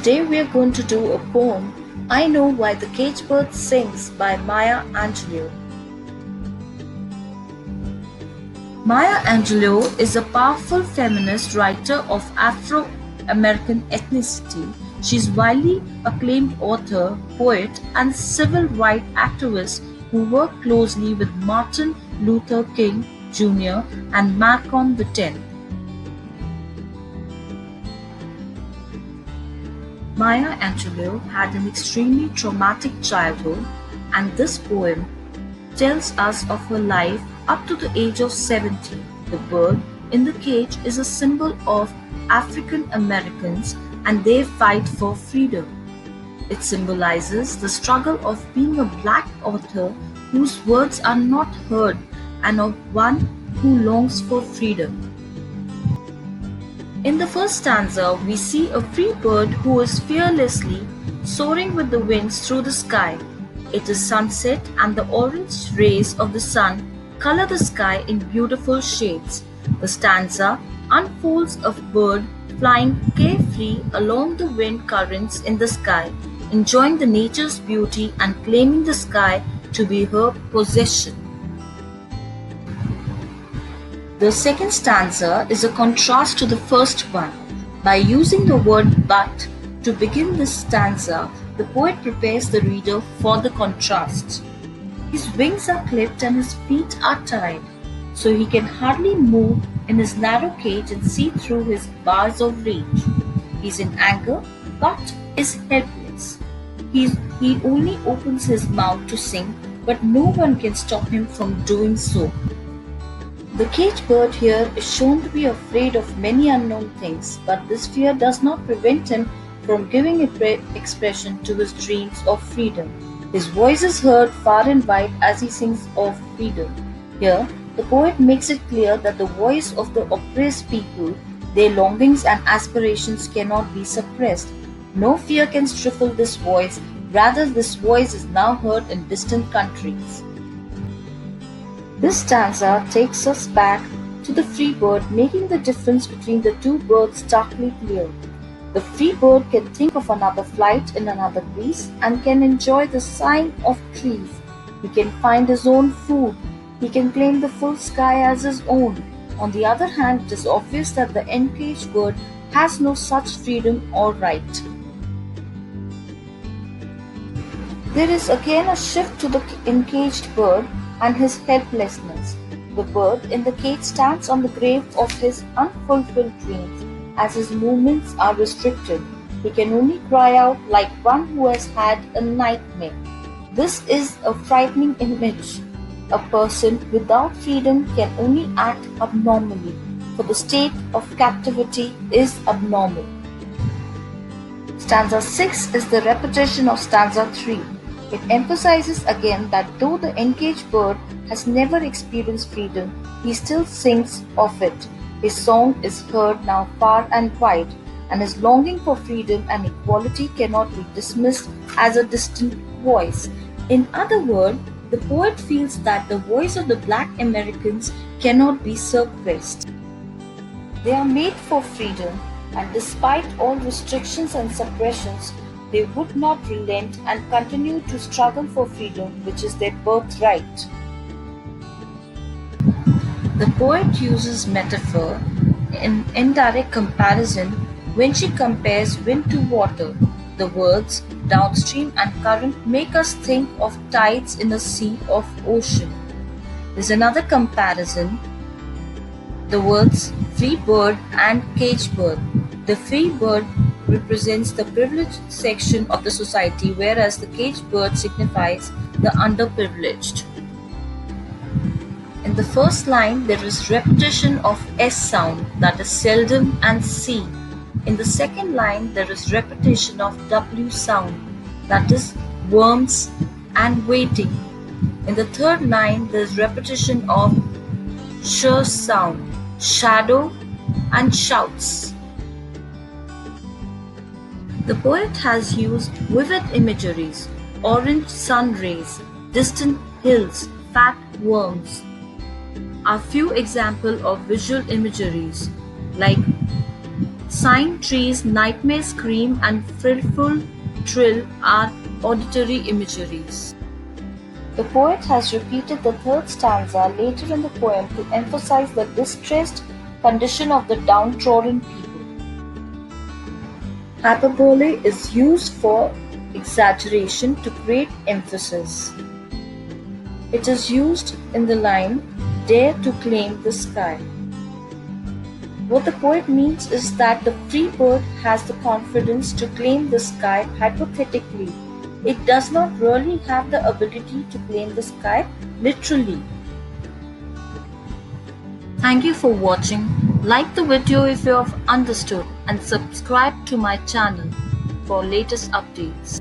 Today we are going to do a poem, I Know Why the Cage Bird Sings by Maya Angelou. Maya Angelou is a powerful feminist writer of Afro-American ethnicity. She is widely acclaimed author, poet, and civil rights activist who worked closely with Martin Luther King Jr. and Malcolm X. Maya Angelou had an extremely traumatic childhood, and this poem tells us of her life up to the age of 70. The bird in the cage is a symbol of African Americans and their fight for freedom. It symbolizes the struggle of being a black author whose words are not heard and of one who longs for freedom. In the first stanza, we see a free bird who is fearlessly soaring with the winds through the sky. It is sunset, and the orange rays of the sun color the sky in beautiful shades. The stanza unfolds a bird flying carefree along the wind currents in the sky, enjoying the nature's beauty and claiming the sky to be her possession. The second stanza is a contrast to the first one. By using the word but to begin this stanza, the poet prepares the reader for the contrast. His wings are clipped and his feet are tied, so he can hardly move in his narrow cage and see through his bars of reach. He is in anger but is helpless. He only opens his mouth to sing, but no one can stop him from doing so. The cage bird here is shown to be afraid of many unknown things, but this fear does not prevent him from giving expression to his dreams of freedom. His voice is heard far and wide as he sings of freedom. Here, the poet makes it clear that the voice of the oppressed people, their longings and aspirations cannot be suppressed. No fear can stifle this voice, rather this voice is now heard in distant countries. This stanza takes us back to the free bird, making the difference between the two birds starkly clear. The free bird can think of another flight in another breeze and can enjoy the sighing of trees. He can find his own food. He can claim the full sky as his own. On the other hand, it is obvious that the encaged bird has no such freedom or right. There is again a shift to the encaged bird and his helplessness. The bird in the cage stands on the grave of his unfulfilled dreams, as his movements are restricted. He can only cry out like one who has had a nightmare. This is a frightening image. A person without freedom can only act abnormally, for the state of captivity is abnormal. Stanza 6 is the repetition of stanza 3. It emphasizes again that though the encaged bird has never experienced freedom, he still sings of it. His song is heard now far and wide, and his longing for freedom and equality cannot be dismissed as a distant voice. In other words, the poet feels that the voice of the black Americans cannot be suppressed. They are made for freedom, and despite all restrictions and suppressions, they would not relent and continue to struggle for freedom, which is their birthright. The poet uses metaphor in indirect comparison when she compares wind to water. The words downstream and current make us think of tides in a sea of ocean. There's another comparison, the words free bird and cage bird. The free bird represents the privileged section of the society, whereas the caged bird signifies the underprivileged. In the first line, there is repetition of S sound, that is seldom, and C. In the second line, there is repetition of W sound, that is worms and waiting. In the third line, there is repetition of sh sound, shadow, and shouts. The poet has used vivid imageries, orange sun rays, distant hills, fat worms. A few examples of visual imageries like Sign trees, nightmare scream, and fearful thrill are auditory imageries. The poet has repeated the third stanza later in the poem to emphasize the distressed condition of the downtrodden people. Hyperbole is used for exaggeration to create emphasis. It is used in the line, "Dare to claim the sky." What the poet means is that the free bird has the confidence to claim the sky hypothetically. It does not really have the ability to claim the sky literally. Thank you for watching. Like the video if you have understood and subscribe to my channel for latest updates.